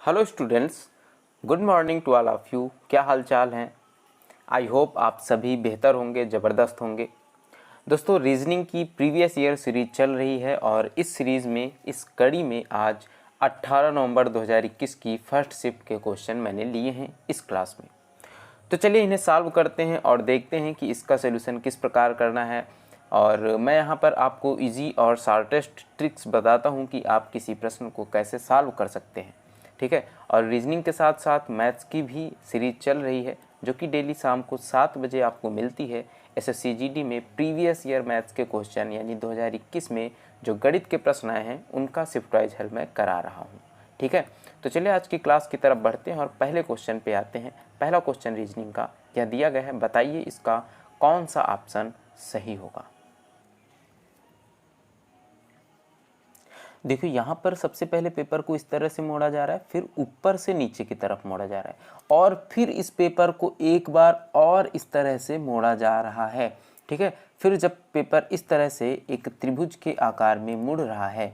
Hello students, good morning to all of you. क्या हाल चाल हैं? आई होप आप सभी बेहतर होंगे, ज़बरदस्त होंगे। दोस्तों, रीजनिंग की प्रीवियस ईयर सीरीज चल रही है और इस सीरीज़ में, इस कड़ी में आज 18 नवंबर 2021 की फर्स्ट शिफ्ट के क्वेश्चन मैंने लिए हैं इस क्लास में। तो चलिए इन्हें सॉल्व करते हैं और देखते हैं कि इसका सलूशन किस प्रकार करना है। और मैं यहाँ पर आपको इजी और शॉर्टेस्ट ट्रिक्स बताता हूँ कि आप किसी प्रश्न को कैसे सॉल्व कर सकते हैं। ठीक है। और रीजनिंग के साथ साथ मैथ्स की भी सीरीज चल रही है जो कि डेली शाम को 7 बजे आपको मिलती है। SSCGD में प्रीवियस ईयर मैथ्स के क्वेश्चन यानी 2021 में जो गणित के प्रश्न आए हैं उनका शिफ्ट वाइज हल मैं करा रहा हूँ। ठीक है। तो चलिए आज की क्लास की तरफ बढ़ते हैं और पहले क्वेश्चन पे आते हैं। पहला क्वेश्चन रीजनिंग का यह दिया गया है, बताइए इसका कौन सा ऑप्शन सही होगा। देखो यहाँ पर सबसे पहले पेपर को इस तरह से मोड़ा जा रहा है, फिर ऊपर से नीचे की तरफ मोड़ा जा रहा है और फिर इस पेपर को एक बार और इस तरह से मोड़ा जा रहा है। ठीक है। फिर जब पेपर इस तरह से एक त्रिभुज के आकार में मुड़ रहा है,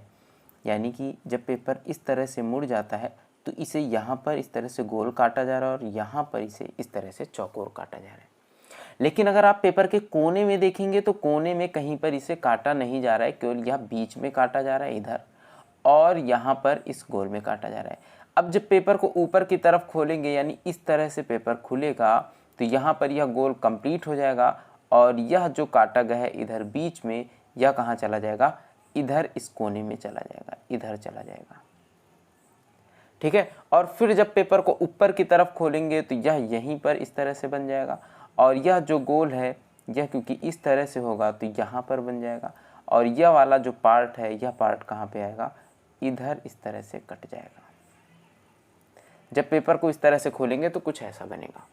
यानी कि जब पेपर इस तरह से मुड़ जाता है तो इसे यहाँ पर इस तरह से गोल काटा जा रहा है और यहाँ पर इसे इस तरह से चौकोर काटा जा रहा है। लेकिन अगर आप पेपर के कोने में देखेंगे तो कोने में कहीं पर इसे काटा नहीं जा रहा है, केवल यह बीच में काटा जा रहा है इधर, और यहाँ पर इस गोल में काटा जा रहा है। अब जब पेपर को ऊपर की तरफ खोलेंगे यानी इस तरह से पेपर खुलेगा तो यहाँ पर यह गोल कंप्लीट हो जाएगा और यह जो काटा गया है इधर बीच में, यह कहाँ चला जाएगा? इधर इस कोने में चला जाएगा, इधर चला जाएगा। ठीक है। और फिर जब पेपर को ऊपर की तरफ खोलेंगे तो यह यहीं पर इस तरह से बन जाएगा और यह जो गोल है यह क्योंकि इस तरह से होगा तो यहाँ पर बन जाएगा और यह वाला जो पार्ट है यह पार्ट कहाँ पे आएगा? इधर इस तरह से कट जाएगा। जब पेपर को इस तरह से खोलेंगे तो कुछ ऐसा बनेगा।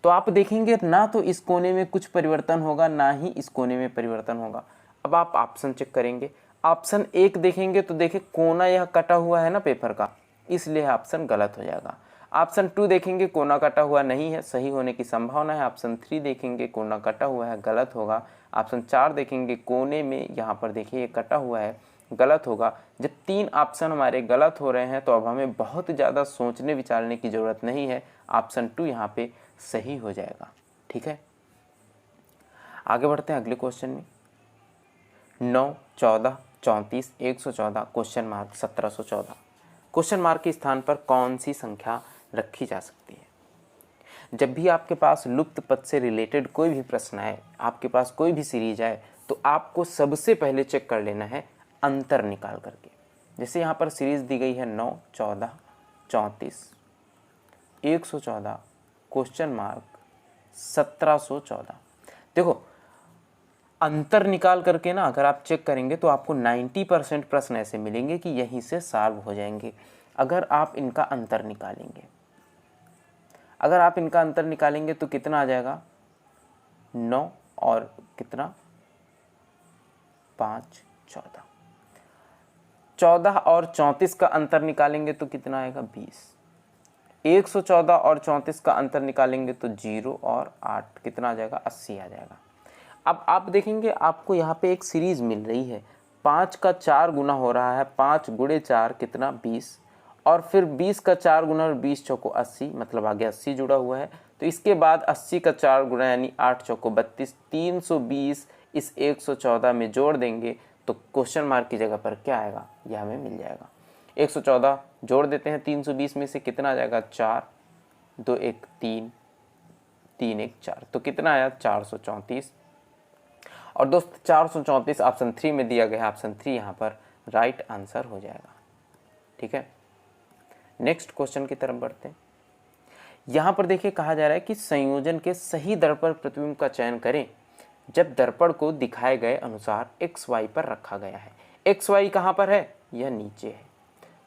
तो आप देखेंगे ना तो इस कोने में कुछ परिवर्तन होगा, ना ही इस कोने में परिवर्तन होगा। अब आप ऑप्शन चेक करेंगे। ऑप्शन 1 देखेंगे तो देखिए कोना यह कटा हुआ है ना पेपर का, इसलिए ऑप्शन गलत हो जाएगा। ऑप्शन 2 देखेंगे कोना कटा हुआ नहीं है, सही होने की संभावना है। ऑप्शन 3 देखेंगे कोना कटा हुआ है, गलत होगा। ऑप्शन 4 देखेंगे कोने में यहाँ पर देखिए ये कटा हुआ है, गलत होगा। जब 3 ऑप्शन हमारे गलत हो रहे हैं तो अब हमें बहुत ज़्यादा सोचने विचारने की ज़रूरत नहीं है, ऑप्शन 2 यहाँ पे सही हो जाएगा। ठीक है। आगे बढ़ते हैं अगले क्वेश्चन में। 9, 14, 34, 114 क्वेश्चन मार्क 1714 क्वेश्चन मार्क के स्थान पर कौन सी संख्या रखी जा सकती है? जब भी आपके पास लुप्त पद से रिलेटेड कोई भी प्रश्न आए, आपके पास कोई भी सीरीज आए, तो आपको सबसे पहले चेक कर लेना है अंतर निकाल करके। जैसे यहाँ पर सीरीज दी गई है 9, 14, 34, 114 क्वेश्चन मार्क 1714। देखो अंतर निकाल करके ना अगर आप चेक करेंगे तो आपको 90% प्रश्न ऐसे मिलेंगे कि यहीं से सॉल्व हो जाएंगे अगर आप इनका अंतर निकालेंगे। अगर आप इनका अंतर निकालेंगे तो कितना आ जाएगा? 9 और कितना 5, 14। 14 और 34 का अंतर निकालेंगे तो कितना आएगा? 20। 114 और 34 का अंतर निकालेंगे तो 0 और 8 कितना आ जाएगा? 80 आ जाएगा। अब आप देखेंगे आपको यहाँ पे एक सीरीज मिल रही है, 5 का 4 गुना हो रहा है, 5 गुणे 4 कितना? 20, और फिर 20 का 4 गुना और 20 चौको 80, मतलब आगे 80 जुड़ा हुआ है। तो इसके बाद 80 का 4 गुना यानी 8 चौको 32, 320 इस 114 में जोड़ देंगे तो क्वेश्चन मार्क की जगह पर क्या आएगा? यह हमें मिल जाएगा। 114 जोड़ देते हैं 320 में से, कितना आ जाएगा? 4, 2 1 3, 3 1 4, तो कितना आया? 434। और दोस्त 434 ऑप्शन 3 में दिया गया है, ऑप्शन 3 यहाँ पर राइट आंसर हो जाएगा। ठीक है। नेक्स्ट क्वेश्चन की तरफ बढ़ते हैं। यहाँ पर देखिए कहा जा रहा है कि संयोजन के सही दर्पण प्रतिबिंब का चयन करें जब दर्पण को दिखाए गए अनुसार XY पर रखा गया है। XY कहाँ पर है? यह नीचे है।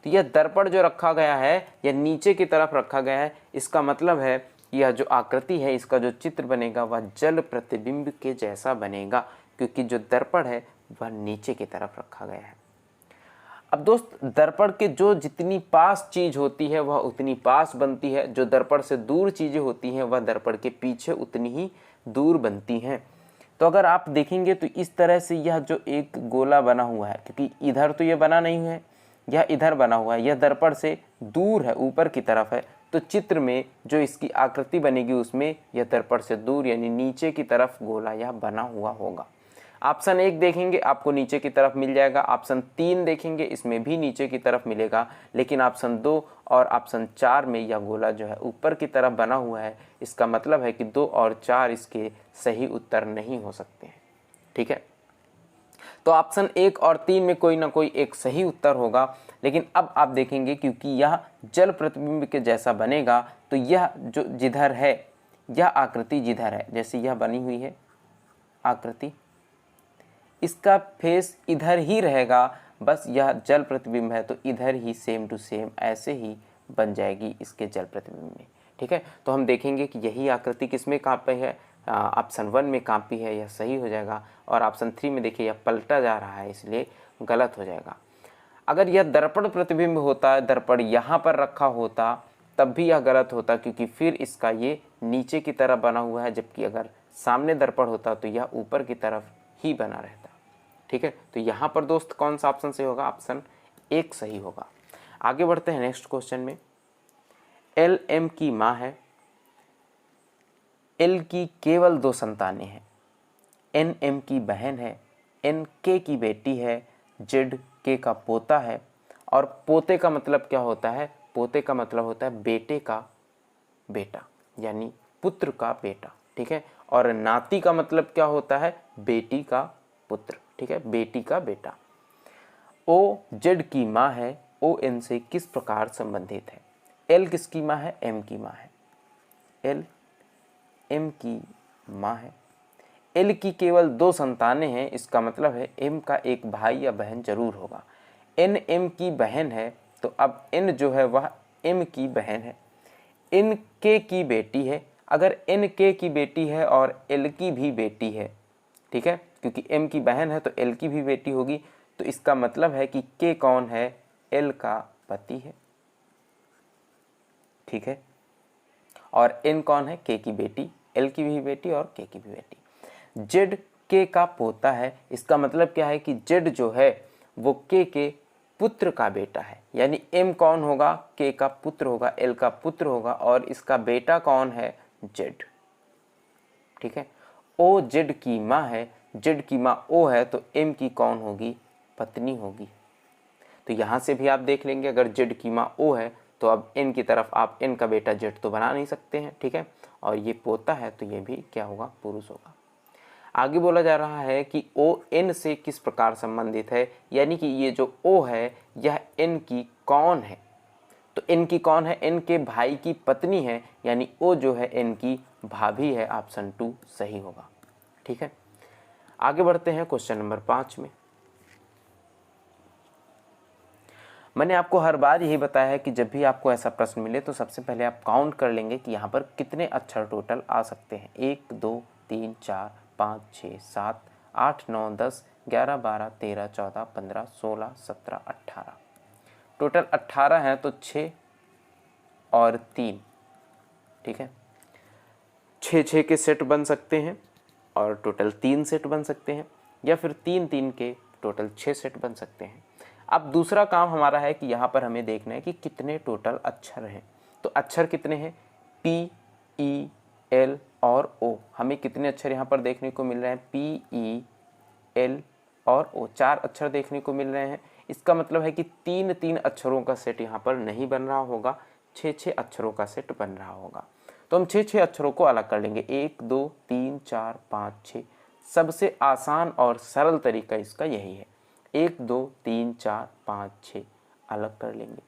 तो यह दर्पण जो रखा गया है यह नीचे की तरफ रखा गया है। इसका मतलब है यह जो आकृति है, इसका जो चित्र बनेगा वह जल प्रतिबिंब के जैसा बनेगा, क्योंकि जो दर्पण है वह नीचे की तरफ रखा गया है। अब दोस्त दर्पण के जो जितनी पास चीज होती है वह उतनी पास बनती है, जो दर्पण से दूर चीजें होती हैं वह दर्पण के पीछे उतनी ही दूर बनती हैं। तो अगर आप देखेंगे तो इस तरह से यह जो एक गोला बना हुआ है, क्योंकि इधर तो ये बना नहीं है, यह इधर बना हुआ है, यह दर्पण से दूर है, ऊपर की तरफ है, तो चित्र में जो इसकी आकृति बनेगी उसमें यह दर्पण से दूर यानी नीचे की तरफ गोला यह बना हुआ होगा। ऑप्शन 1 देखेंगे आपको नीचे की तरफ मिल जाएगा, ऑप्शन 3 देखेंगे इसमें भी नीचे की तरफ मिलेगा, लेकिन ऑप्शन 2 और ऑप्शन 4 में यह गोला जो है ऊपर की तरफ बना हुआ है। इसका मतलब है कि 2 और 4 इसके सही उत्तर नहीं हो सकते हैं। ठीक है, तो ऑप्शन 1 और 3 में कोई ना कोई एक सही उत्तर होगा। लेकिन अब आप देखेंगे क्योंकि यह जल प्रतिबिंब के जैसा बनेगा, तो यह जो जिधर है, यह आकृति जिधर है, जैसे यह बनी हुई है आकृति, इसका फेस इधर ही रहेगा, बस यह जल प्रतिबिंब है तो इधर ही सेम टू सेम ऐसे ही बन जाएगी इसके जल प्रतिबिंब में। ठीक है, तो हम देखेंगे कि यही आकृति किसमें कहाँ पे है, ऑप्शन 1 में कहाँ पे है, यह सही हो जाएगा। और ऑप्शन 3 में देखिए यह पलटा जा रहा है इसलिए गलत हो जाएगा। अगर यह दर्पण प्रतिबिंब होता, दर्पण यहाँ पर रखा होता तब भी यह गलत होता, क्योंकि फिर इसका ये नीचे की तरफ बना हुआ है, जबकि अगर सामने दर्पण होता तो यह ऊपर की तरफ ही बना रहता। ठीक है, तो यहाँ पर दोस्त कौन सा ऑप्शन सही होगा, ऑप्शन 1 सही होगा। आगे बढ़ते हैं नेक्स्ट क्वेश्चन में। एल एम की माँ है, एल की केवल 2 संतानें हैं, एन एम की बहन है, एन के की बेटी है, जेड के का पोता है। और पोते का मतलब क्या होता है, पोते का मतलब होता है बेटे का बेटा यानी पुत्र का बेटा। ठीक है, और नाती का मतलब क्या होता है, बेटी का पुत्र। ठीक है, बेटी का बेटा। ओ जेड की माँ है, ओ एन से किस प्रकार संबंधित है। एल किसकी माँ है, एम की माँ है, एल एम की माँ है। एल की केवल 2 संतानें हैं, इसका मतलब है एम का एक भाई या बहन जरूर होगा। एन एम की बहन है, तो अब एन जो है वह एम की बहन है। एन के की बेटी है, अगर एन के की बेटी है और एल की भी बेटी है, ठीक है, क्योंकि एम की बहन है तो एल की भी बेटी होगी, तो इसका मतलब है कि के कौन है, एल का पति है। ठीक है, और एन कौन है, के की बेटी, एल की भी बेटी और के की भी बेटी। जेड के का पोता है, इसका मतलब क्या है कि जेड जो है वो के पुत्र का बेटा है, यानी एम कौन होगा, के का पुत्र होगा, एल का पुत्र होगा, और इसका बेटा कौन है, जेड। ठीक है, ओ जेड की माँ है, जेड की माँ ओ है तो एम की कौन होगी, पत्नी होगी। तो यहाँ से भी आप देख लेंगे, अगर जेड की माँ ओ है तो अब एन की तरफ आप एन का बेटा जेड तो बना नहीं सकते हैं। ठीक है, और ये पोता है तो ये भी क्या होगा, पुरुष होगा। आगे बोला जा रहा है कि ओ एन से किस प्रकार संबंधित है, यानी कि ये जो ओ है यह एन की कौन है। तो एन की कौन है, एन के भाई की पत्नी है, यानी ओ जो है एन की भाभी है, ऑप्शन 2 सही होगा। ठीक है, आगे बढ़ते हैं क्वेश्चन नंबर 5 में। मैंने आपको हर बार यही बताया है कि जब भी आपको ऐसा प्रश्न मिले तो सबसे पहले आप काउंट कर लेंगे कि यहाँ पर कितने अक्षर टोटल आ सकते हैं। 1 2 3 4 5 6 7 8 9 10 11 12 13 14 15 16 17 18, टोटल 18 हैं, तो 6 और 3, ठीक है, 6 के सेट बन सकते हैं और टोटल 3 सेट बन सकते हैं, या फिर 3 के टोटल 6 सेट बन सकते हैं। अब दूसरा काम हमारा है कि यहाँ पर हमें देखना है कि कितने टोटल अक्षर हैं। तो अक्षर कितने हैं, पी ई एल और ओ, हमें कितने अक्षर यहाँ पर देखने को मिल रहे हैं, पी ई एल और ओ, 4 अक्षर देखने को मिल रहे हैं। इसका मतलब है कि 3 अक्षरों का सेट यहाँ पर नहीं बन रहा होगा, 6 अक्षरों का सेट बन रहा होगा। तो हम 6 अक्षरों को अलग कर लेंगे, 1 2 3 4 5 6। सबसे आसान और सरल तरीका इसका यही है, 1 2 3 4 5 6 अलग कर लेंगे।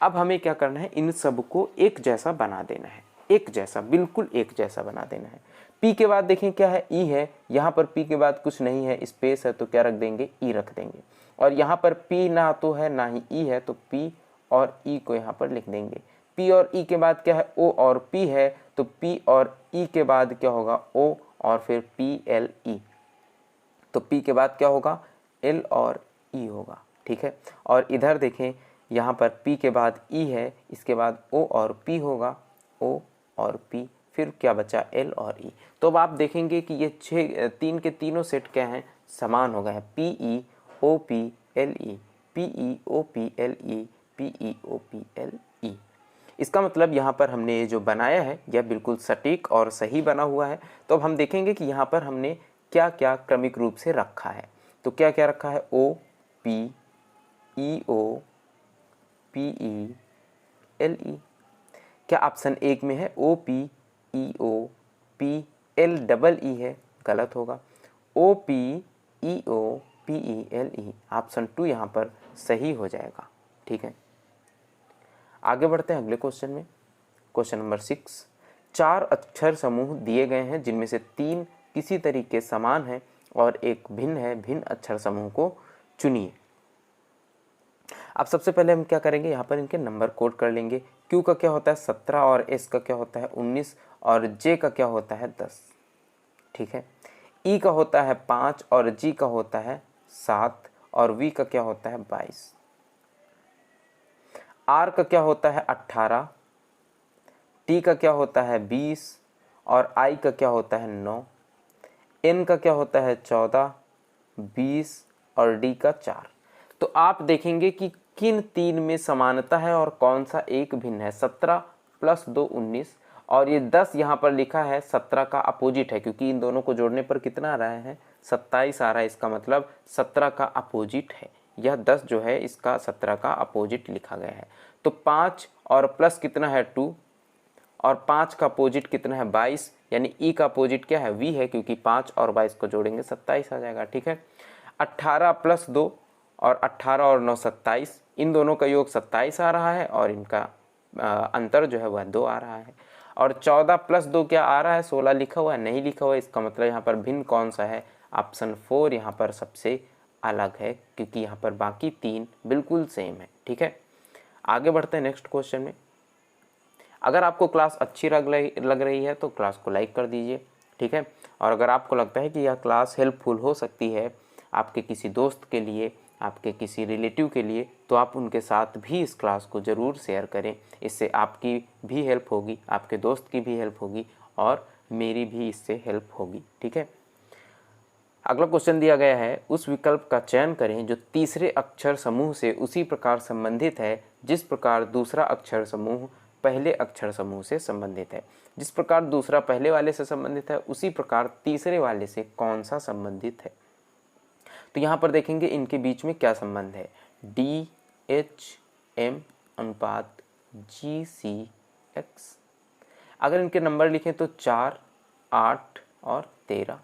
अब हमें क्या करना है, इन सबको एक जैसा बना देना है, एक जैसा, बिल्कुल एक जैसा बना देना है। पी के बाद देखें क्या है, ई है, यहाँ पर पी के बाद कुछ नहीं है, स्पेस है, तो क्या रख देंगे, ई रख देंगे। और यहाँ पर पी ना तो है ना ही ई है, तो पी और ई को यहाँ पर लिख देंगे। पी और ई के बाद क्या है, ओ और पी है, तो पी और ई के बाद क्या होगा, ओ और फिर पी एल ई, तो पी के बाद क्या होगा, एल और ई होगा। ठीक है, और इधर देखें, यहाँ पर पी के बाद ई है, इसके बाद ओ और पी होगा, ओ और पी, फिर क्या बचा, एल और ई। तो अब आप देखेंगे कि ये 3 के तीनों सेट क्या हैं, समान हो गए हैं, P E O P L E, PEOPLE PEOPLE। इसका मतलब यहाँ पर हमने जो बनाया है यह बिल्कुल सटीक और सही बना हुआ है। तो अब हम देखेंगे कि यहाँ पर हमने क्या क्या क्रमिक रूप से रखा है। तो क्या क्या रखा है, O P E O P E L E। क्या ऑप्शन 1 में है O P E O P L double E है, गलत होगा। O P E O P E L E option 2 यहाँ पर सही हो जाएगा। ठीक है, आगे बढ़ते हैं अगले क्वेश्चन में। क्वेश्चन नंबर 6, 4 अक्षर समूह दिए गए हैं जिनमें से 3 किसी तरीके समान हैं और एक भिन्न है। भिन्न अक्षर समूह को चुनिए। अब सबसे पहले हम क्या करेंगे, यहाँ पर इनके नंबर कोड कर लेंगे। Q का क्या होता है 17 और S का क्या होता है 19 और J का क्या होता है 10। ठीक है, E का होता है 5 और G का होता है 7 और V का क्या होता है 22। R का क्या होता है 18, T का क्या होता है 20 और I का क्या होता है 9। N का क्या होता है 14, 20 और D का 4। तो आप देखेंगे कि किन 3 में समानता है और कौन सा एक भिन्न है। 17 प्लस 2 19 और ये 10 यहाँ पर लिखा है 17 का अपोजिट है, क्योंकि इन दोनों को जोड़ने पर कितना आ रहा है 27 आ रहा है। इसका मतलब 17 का अपोजिट है। यह 10 जो है इसका 17 का अपोजिट लिखा गया है। तो 5 और प्लस कितना है 2 और 5 का अपोजिट कितना है 22, यानी ई का अपोजिट क्या है वी है, क्योंकि 5 और 22 को जोड़ेंगे 27 आ जाएगा। ठीक है, 18 प्लस 2 और 18 और 9 27, इन दोनों का योग 27 आ रहा है और इनका अंतर जो है वह 2 आ रहा है। और 14 प्लस 2 क्या आ रहा है 16 लिखा हुआ है, नहीं लिखा हुआ है। इसका मतलब यहाँ पर भिन्न कौन सा है, ऑप्शन 4 यहाँ पर सबसे अलग है, क्योंकि यहाँ पर बाकी 3 बिल्कुल सेम है। ठीक है, आगे बढ़ते हैं नेक्स्ट क्वेश्चन में। अगर आपको क्लास अच्छी लग रही है तो क्लास को लाइक कर दीजिए। ठीक है, और अगर आपको लगता है कि यह क्लास हेल्पफुल हो सकती है आपके किसी दोस्त के लिए, आपके किसी रिलेटिव के लिए, तो आप उनके साथ भी इस क्लास को ज़रूर शेयर करें। इससे आपकी भी हेल्प होगी, आपके दोस्त की भी हेल्प होगी और मेरी भी इससे हेल्प होगी। ठीक है, अगला क्वेश्चन दिया गया है, उस विकल्प का चयन करें जो तीसरे अक्षर समूह से उसी प्रकार संबंधित है जिस प्रकार दूसरा अक्षर समूह पहले अक्षर समूह से संबंधित है। जिस प्रकार दूसरा पहले वाले से संबंधित है उसी प्रकार तीसरे वाले से कौन सा संबंधित है। तो यहाँ पर देखेंगे इनके बीच में क्या संबंध है, DHM अनुपात GCX। अगर इनके नंबर लिखें तो 4, 8 और 13,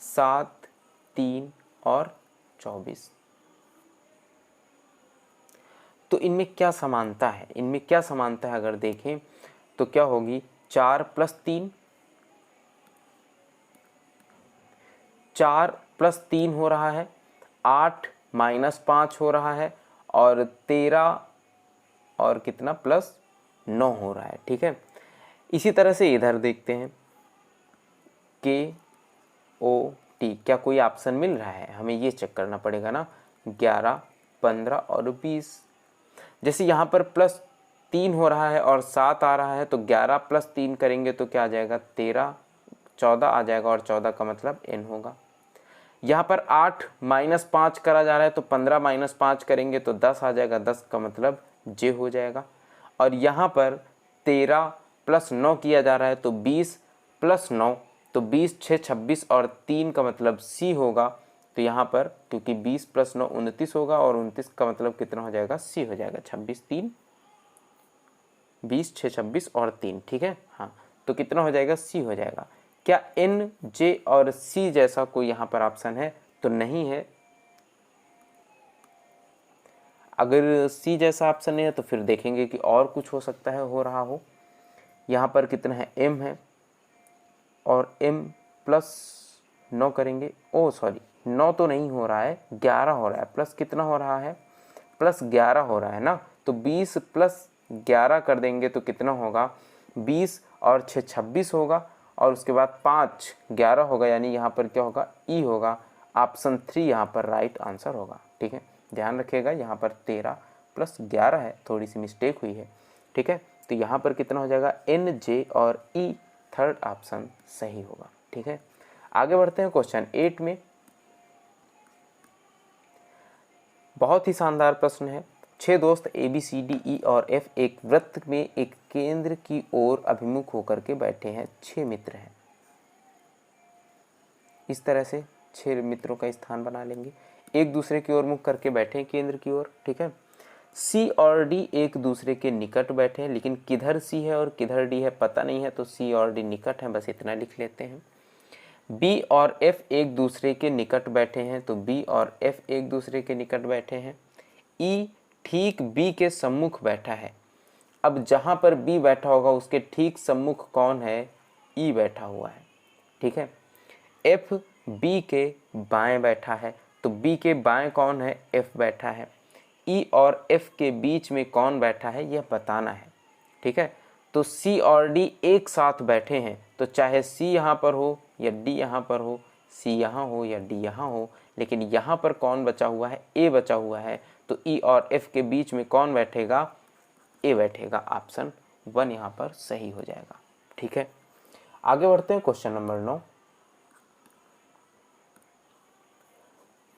7, 3 और 24। तो इनमें क्या समानता है, इनमें क्या समानता है अगर देखें तो क्या होगी 4 प्लस 3, 4 प्लस 3 हो रहा है, 8 माइनस 5 हो रहा है और 13 और कितना प्लस 9 हो रहा है। ठीक है, इसी तरह से इधर देखते हैं KOT, क्या कोई ऑप्शन मिल रहा है, हमें ये चेक करना पड़ेगा ना। 11, 15 और 20। जैसे यहाँ पर प्लस 3 हो रहा है और 7 आ रहा है तो 11 प्लस 3 करेंगे तो क्या आ जाएगा 13, 14 आ जाएगा और 14 का मतलब N होगा। यहाँ पर 8 माइनस 5 करा जा रहा है तो 15 माइनस 5 करेंगे तो 10 आ जाएगा, 10 का मतलब J हो जाएगा। और यहाँ पर 13 प्लस 9 किया जा रहा है तो 20 प्लस 9, तो 20 6 26 और 3 का मतलब C होगा। तो यहाँ पर क्योंकि 20 प्लस 9 29 होगा और 29 का मतलब कितना हो जाएगा C हो जाएगा, 26 3 20 6 26 और 3। ठीक है, हाँ, तो कितना हो जाएगा C हो जाएगा। क्या N, J और C जैसा कोई यहाँ पर ऑप्शन है तो नहीं है। अगर C जैसा ऑप्शन नहीं है तो फिर देखेंगे कि और कुछ हो सकता है, हो रहा हो। यहाँ पर कितना है M है और M प्लस 9 करेंगे, ओ सॉरी 9 तो नहीं हो रहा है, 11 हो रहा है। प्लस कितना हो रहा है, प्लस 11 हो रहा है ना। तो 20 प्लस 11 कर देंगे तो कितना होगा 20 और 6 26 होगा और उसके बाद 5 11 होगा, यानी यहाँ पर क्या होगा E होगा। ऑप्शन 3 यहाँ पर राइट आंसर होगा। ठीक है, ध्यान रखिएगा यहाँ पर 13 प्लस 11 है, थोड़ी सी मिस्टेक हुई है। ठीक है, तो यहाँ पर कितना हो जाएगा N, J और E, थर्ड ऑप्शन सही होगा। ठीक है, आगे बढ़ते हैं क्वेश्चन 8 में। बहुत ही शानदार प्रश्न है। 6 दोस्त A B C D E और एफ एक वृत्त में एक केंद्र की ओर अभिमुख होकर के बैठे हैं। 6 मित्र हैं। इस तरह से 6 मित्रों का स्थान बना लेंगे, एक दूसरे की ओर मुख करके बैठे हैं केंद्र की ओर, ठीक है। सी और डी एक दूसरे के निकट बैठे हैं, लेकिन किधर सी है और किधर डी है पता नहीं है, तो सी और डी निकट हैं, बस इतना लिख लेते हैं। बी और एफ एक दूसरे के निकट बैठे हैं, तो बी और एफ एक दूसरे के निकट बैठे हैं। ई ठीक बी के सम्मुख बैठा है। अब जहाँ पर बी बैठा होगा उसके ठीक सम्मुख कौन है? ई बैठा हुआ है, ठीक है। एफ बी के बाएं बैठा है, तो बी के बाएं कौन है? एफ बैठा है। ई और एफ के बीच में कौन बैठा है यह बताना है, ठीक है। तो सी और डी एक साथ बैठे हैं, तो चाहे सी यहाँ पर हो या डी यहाँ पर हो, सी यहाँ हो या डी यहाँ हो, लेकिन यहाँ पर कौन बचा हुआ है? ए बचा हुआ है। तो ई और एफ के बीच में कौन बैठेगा? ए बैठेगा। ऑप्शन 1 यहाँ पर सही हो जाएगा, ठीक है। आगे बढ़ते हैं क्वेश्चन नंबर 9।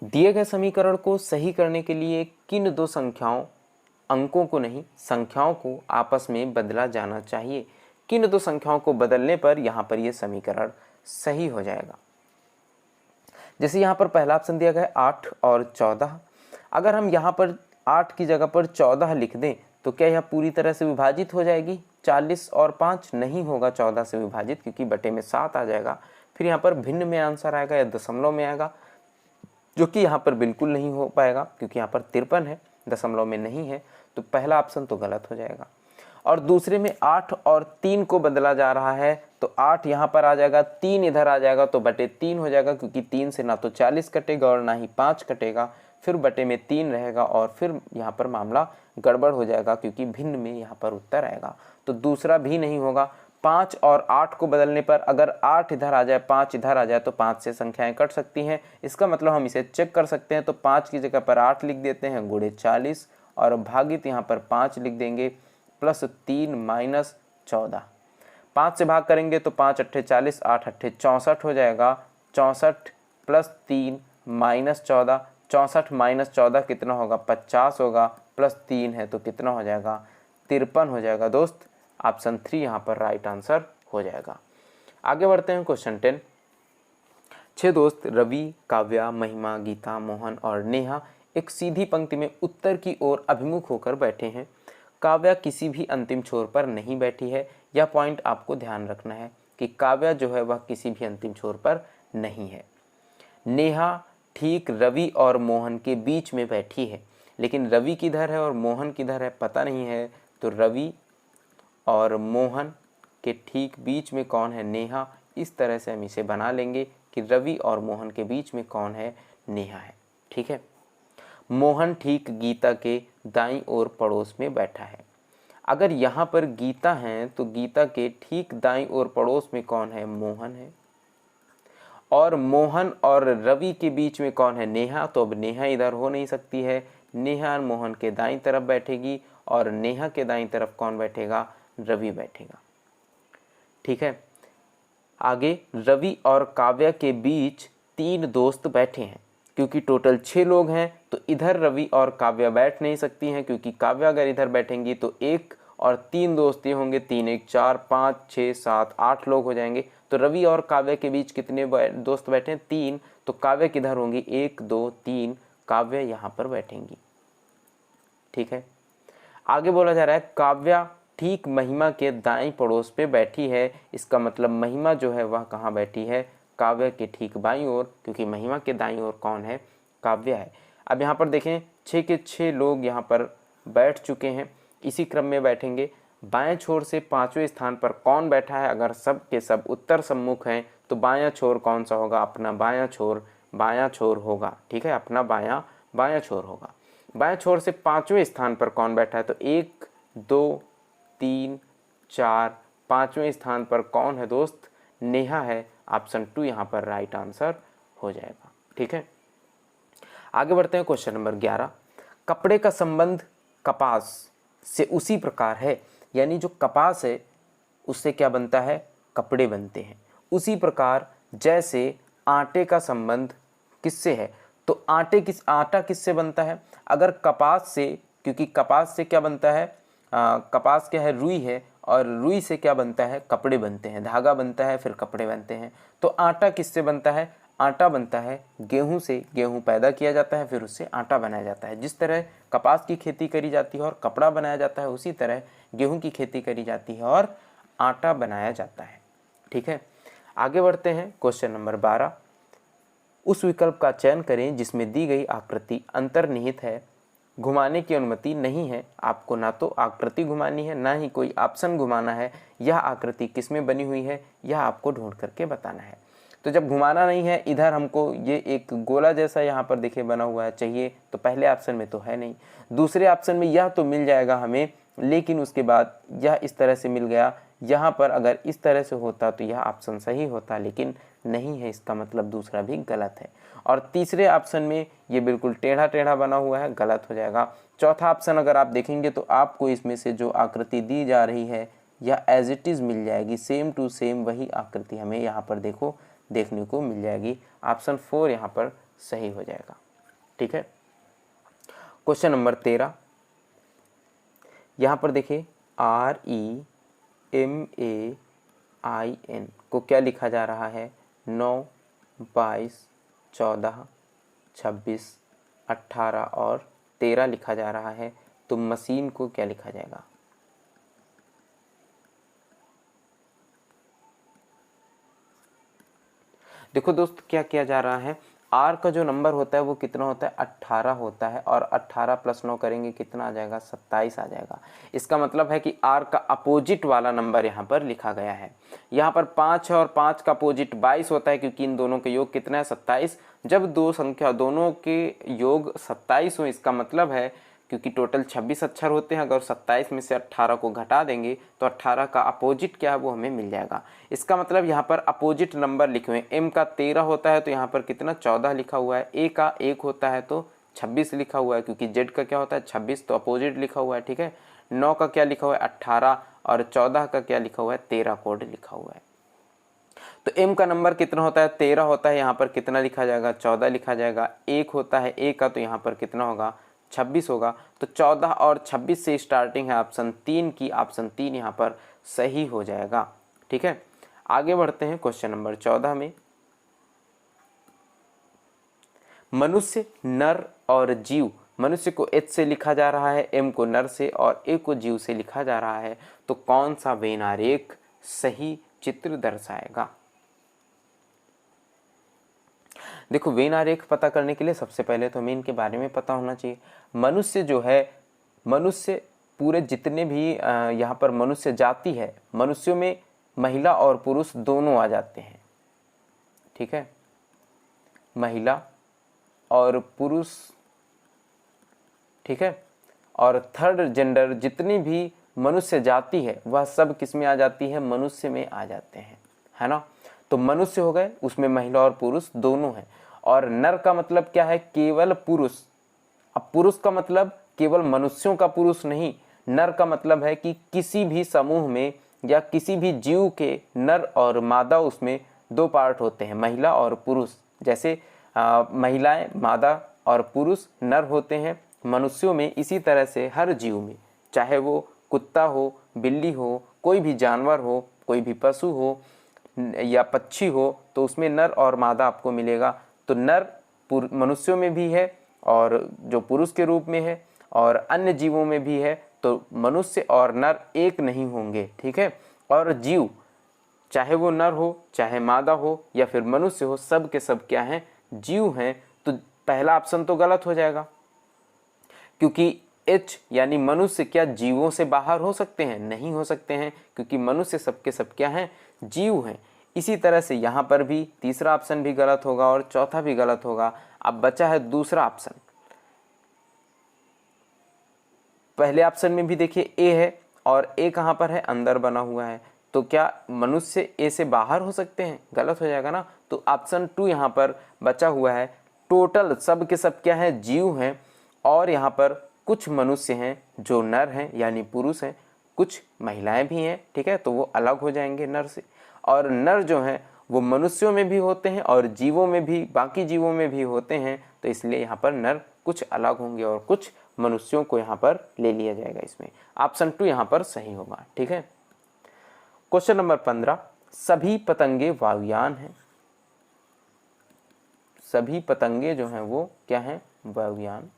दिए गए समीकरण को सही करने के लिए किन 2 संख्याओं, अंकों को नहीं संख्याओं को आपस में बदला जाना चाहिए? किन 2 संख्याओं को बदलने पर यहाँ पर यह समीकरण सही हो जाएगा? जैसे यहाँ पर पहला ऑप्शन दिया गया है 8 और 14। अगर हम यहाँ पर 8 की जगह पर 14 लिख दें तो क्या यह पूरी तरह से विभाजित हो जाएगी? 40 और 5 नहीं होगा 14 से विभाजित, क्योंकि बटे में 7 आ जाएगा। फिर यहाँ पर भिन्न में आंसर आएगा या दशमलव में आएगा, जो कि यहाँ पर बिल्कुल नहीं हो पाएगा, क्योंकि यहाँ पर 53 है, दशमलव में नहीं है। तो पहला ऑप्शन तो गलत हो जाएगा। और दूसरे में 8 और 3 को बदला जा रहा है, तो 8 यहाँ पर आ जाएगा, 3 इधर आ जाएगा, तो बटे 3 हो जाएगा, क्योंकि 3 से ना तो 40 कटेगा और ना ही 5 कटेगा। फिर बटे में 3 रहेगा और फिर यहाँ पर मामला गड़बड़ हो जाएगा, क्योंकि भिन्न में यहाँ पर उत्तर आएगा। तो दूसरा भी नहीं होगा। 5 और 8 को बदलने पर अगर 8 इधर आ जाए 5 इधर आ जाए तो 5 से संख्याएं कट सकती हैं। इसका मतलब हम इसे चेक कर सकते हैं। तो 5 की जगह पर 8 लिख देते हैं गुणे 40 और भागित यहाँ पर 5 लिख देंगे प्लस 3 माइनस 14। 5 से भाग करेंगे तो 5 अट्ठे 40, 8 अट्ठे 64 हो जाएगा। 64 प्लस 3 माइनस 14, 64 माइनस 14 कितना होगा? 50 होगा, प्लस 3 है तो कितना हो जाएगा? 53 हो जाएगा दोस्त। ऑप्शन 3 यहाँ पर राइट आंसर हो जाएगा। आगे बढ़ते हैं क्वेश्चन 10। 6 दोस्त रवि, काव्या, महिमा, गीता, मोहन और नेहा एक सीधी पंक्ति में उत्तर की ओर अभिमुख होकर बैठे हैं। काव्या किसी भी अंतिम छोर पर नहीं बैठी है। यह पॉइंट आपको ध्यान रखना है कि काव्या जो है वह किसी भी अंतिम छोर पर नहीं है। नेहा ठीक रवि और मोहन के बीच में बैठी है, लेकिन रवि किधर है और मोहन किधर है पता नहीं है। तो रवि और मोहन के ठीक बीच में कौन है? नेहा। इस तरह से हम इसे बना लेंगे कि रवि और मोहन के बीच में कौन है? नेहा है, ठीक है। मोहन ठीक गीता के दाईं ओर पड़ोस में बैठा है। अगर यहाँ पर गीता है तो गीता के ठीक दाईं ओर पड़ोस में कौन है? मोहन है। और मोहन और रवि के बीच में कौन है? नेहा। तो अब नेहा इधर हो नहीं सकती है। नेहा मोहन के दाईं तरफ बैठेगी और नेहा के दाईं तरफ कौन बैठेगा? रवि बैठेगा, ठीक है। आगे रवि और काव्या के बीच 3 दोस्त बैठे हैं। क्योंकि टोटल 6 लोग हैं तो इधर रवि और काव्या बैठ नहीं सकती हैं, क्योंकि काव्या अगर इधर बैठेंगी तो 1 और 3 दोस्त ये होंगे, 3 1 4 5 6 7 8 लोग हो जाएंगे। तो रवि और काव्या के बीच कितने दोस्त बैठे हैं? 3। तो काव्या किधर होंगी? 1 2 3, काव्या यहाँ पर बैठेंगी, ठीक है। आगे बोला जा रहा है काव्या ठीक महिमा के दाईं पड़ोस पे बैठी है। इसका मतलब महिमा जो है वह कहाँ बैठी है? काव्या के ठीक बाईं ओर, क्योंकि महिमा के दाईं ओर कौन है? काव्या है। अब यहाँ पर देखें 6 के 6 लोग यहाँ पर बैठ चुके हैं, इसी क्रम में बैठेंगे। बाएं छोर से 5वें स्थान पर कौन बैठा है? अगर सब के सब उत्तर सम्मुख हैं तो बायां छोर कौन सा होगा? अपना बायां छोर होगा, ठीक है। अपना बायां छोर होगा। बाएं छोर से 5वें स्थान पर कौन बैठा है? तो 1 2 3 4 5वें स्थान पर कौन है दोस्त? नेहा है। ऑप्शन 2 यहाँ पर राइट आंसर हो जाएगा, ठीक है। आगे बढ़ते हैं क्वेश्चन नंबर 11। कपड़े का संबंध कपास से उसी प्रकार है, यानी जो कपास है उससे क्या बनता है? कपड़े बनते हैं। उसी प्रकार जैसे आटे का संबंध किससे है? तो आटा किससे बनता है? अगर कपास से, क्योंकि कपास से क्या बनता है, कपास क्या है, रुई है, और रुई से क्या बनता है, कपड़े बनते हैं, धागा बनता है, फिर कपड़े बनते हैं। तो आटा किससे बनता है? आटा बनता है गेहूं से। गेहूं पैदा किया जाता है, फिर उससे आटा बनाया जाता है। जिस तरह कपास की खेती करी जाती है और कपड़ा बनाया जाता है, उसी तरह गेहूं की खेती करी जाती है और आटा बनाया जाता है। ठीक है, आगे बढ़ते हैं। क्वेश्चन नंबर 12, उस विकल्प का चयन करें जिसमें दी गई आकृति अंतर्निहित है, घुमाने की अनुमति नहीं है। आपको ना तो आकृति घुमानी है, ना ही कोई ऑप्शन घुमाना है। यह आकृति किसमें बनी हुई है, यह आपको ढूंढ करके बताना है। तो जब घुमाना नहीं है, इधर हमको ये एक गोला जैसा यहाँ पर देखिए बना हुआ है चाहिए, तो पहले ऑप्शन में तो है नहीं। दूसरे ऑप्शन में यह तो मिल जाएगा हमें, लेकिन उसके बाद यह इस तरह से मिल गया। यहाँ पर अगर इस तरह से होता तो यह ऑप्शन सही होता, लेकिन नहीं है, इसका मतलब दूसरा भी गलत है। और तीसरे ऑप्शन में ये बिल्कुल टेढ़ा टेढ़ा बना हुआ है, गलत हो जाएगा। चौथा ऑप्शन अगर आप देखेंगे तो आपको इसमें से जो आकृति दी जा रही है यह एज इट इज़ मिल जाएगी, सेम टू सेम वही आकृति हमें यहाँ पर देखने को मिल जाएगी। ऑप्शन 4 यहाँ पर सही हो जाएगा। ठीक है, क्वेश्चन नंबर 13, यहाँ पर देखिए REMAIN को क्या लिखा जा रहा है? 9, 22, 14, 26, 18 और 13 लिखा जा रहा है। तो मशीन को क्या लिखा जाएगा? देखो दोस्त, क्या किया जा रहा है, आर का जो नंबर होता है वो कितना होता है? 18 होता है, और 18 + 9 करेंगे कितना आ जाएगा? 27 आ जाएगा। इसका मतलब है कि आर का अपोजिट वाला नंबर यहाँ पर लिखा गया है। यहाँ पर 5 है और 5 का अपोजिट 22 होता है, क्योंकि इन दोनों के योग कितना है? 27। जब दो संख्या दोनों के योग 27 हो, इसका मतलब है, क्योंकि टोटल 26 अक्षर होते हैं, अगर 27 में से 18 को घटा देंगे तो 18 का अपोजिट क्या है वो हमें मिल जाएगा। इसका मतलब यहाँ पर अपोजिट नंबर लिखे हुए हैं। एम का 13 होता है तो यहाँ पर कितना? 14 लिखा हुआ है। ए का 1 होता है तो 26 लिखा हुआ है, क्योंकि जेड का क्या होता है? 26, तो अपोजिट लिखा हुआ है। ठीक है, 9 का क्या लिखा हुआ है? 18, और 14 का क्या लिखा हुआ है? 13 कोड लिखा हुआ है। तो m का नंबर कितना होता है? 13 होता है, यहाँ पर कितना लिखा जाएगा? 14 लिखा जाएगा। 1 होता है a का, तो यहाँ पर कितना होगा? 26 होगा। तो 14 और 26 से स्टार्टिंग है ऑप्शन 3 की। ऑप्शन 3 यहाँ पर सही हो जाएगा। ठीक है, आगे बढ़ते हैं क्वेश्चन नंबर 14 में। मनुष्य, नर और जीव, मनुष्य को H से लिखा जा रहा है, M को नर से और A को जीव से लिखा जा रहा है। तो कौन सा वेन आरेख सही चित्र दर्शाएगा? देखो, वेन आरेख पता करने के लिए सबसे पहले तो हमें इनके बारे में पता होना चाहिए। मनुष्य जो है, मनुष्य पूरे जितने भी यहाँ पर मनुष्य जाति है, मनुष्यों में महिला और पुरुष दोनों आ जाते हैं। ठीक है, महिला और पुरुष। ठीक है, और थर्ड जेंडर जितनी भी मनुष्य जाति है वह सब किस में आ जाती है? मनुष्य में आ जाते हैं, है ना। तो मनुष्य हो गए, उसमें महिला और पुरुष दोनों हैं। और नर का मतलब क्या है? केवल पुरुष। अब पुरुष का मतलब केवल मनुष्यों का पुरुष नहीं, नर का मतलब है कि किसी भी समूह में या किसी भी जीव के नर और मादा, उसमें 2 पार्ट होते हैं, महिला और पुरुष। जैसे महिलाएं मादा और पुरुष नर होते हैं मनुष्यों में, इसी तरह से हर जीव में, चाहे वो कुत्ता हो, बिल्ली हो, कोई भी जानवर हो, कोई भी पशु हो या पक्षी हो, तो उसमें नर और मादा आपको मिलेगा। तो नर मनुष्यों में भी है और जो पुरुष के रूप में है, और अन्य जीवों में भी है। तो मनुष्य और नर एक नहीं होंगे। ठीक है, और जीव चाहे वो नर हो, चाहे मादा हो, या फिर मनुष्य हो, सब के सब क्या हैं? जीव हैं। तो पहला ऑप्शन तो गलत हो जाएगा, क्योंकि H यानी मनुष्य क्या जीवों से बाहर हो सकते हैं? नहीं हो सकते हैं, क्योंकि मनुष्य सबके सब क्या हैं? जीव हैं। इसी तरह से यहाँ पर भी तीसरा ऑप्शन भी गलत होगा और चौथा भी गलत होगा। अब बचा है दूसरा ऑप्शन। पहले ऑप्शन में भी देखिए A है, और A कहाँ पर है? अंदर बना हुआ है। तो क्या मनुष्य A से बाहर हो सकते हैं? गलत हो जाएगा ना। तो ऑप्शन 2 यहाँ पर बचा हुआ है। टोटल सब के सब क्या है? जीव हैं, और यहाँ पर कुछ मनुष्य हैं जो नर हैं यानी पुरुष हैं, कुछ महिलाएं भी हैं। ठीक है, तो वो अलग हो जाएंगे नर से। और नर जो हैं वो मनुष्यों में भी होते हैं और जीवों में भी, बाकी जीवों में भी होते हैं, तो इसलिए यहाँ पर नर कुछ अलग होंगे और कुछ मनुष्यों को यहाँ पर ले लिया जाएगा। इसमें ऑप्शन 2 यहाँ पर सही होगा। ठीक है। क्वेश्चन नंबर 15, सभी पतंगे वायुयान हैं। सभी पतंगे जो हैं वो क्या हैं? वायुयान।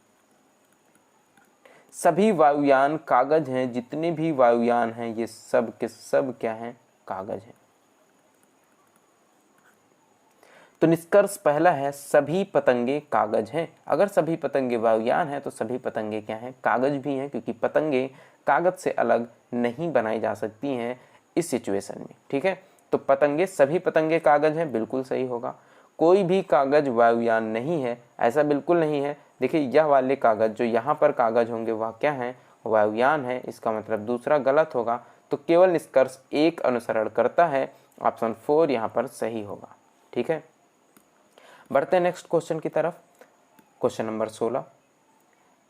सभी वायुयान कागज हैं। जितने भी वायुयान हैं ये सब के सब क्या हैं? कागज हैं। तो निष्कर्ष पहला है, सभी पतंगे कागज हैं। अगर सभी पतंगे वायुयान हैं तो सभी पतंगे क्या हैं? कागज भी हैं, क्योंकि पतंगे कागज से अलग नहीं बनाई जा सकती हैं इस सिचुएशन में। ठीक है। तो पतंगे, सभी पतंगे कागज हैं, बिल्कुल सही होगा। कोई भी कागज वायुयान नहीं है, ऐसा बिल्कुल नहीं है। देखिए यह वाले कागज जो यहाँ पर कागज होंगे वह क्या हैं? वायुयान है। इसका मतलब दूसरा गलत होगा। तो केवल निष्कर्ष 1 अनुसरण करता है। ऑप्शन 4 यहाँ पर सही होगा। ठीक है। बढ़ते हैं नेक्स्ट क्वेश्चन की तरफ। क्वेश्चन नंबर 16,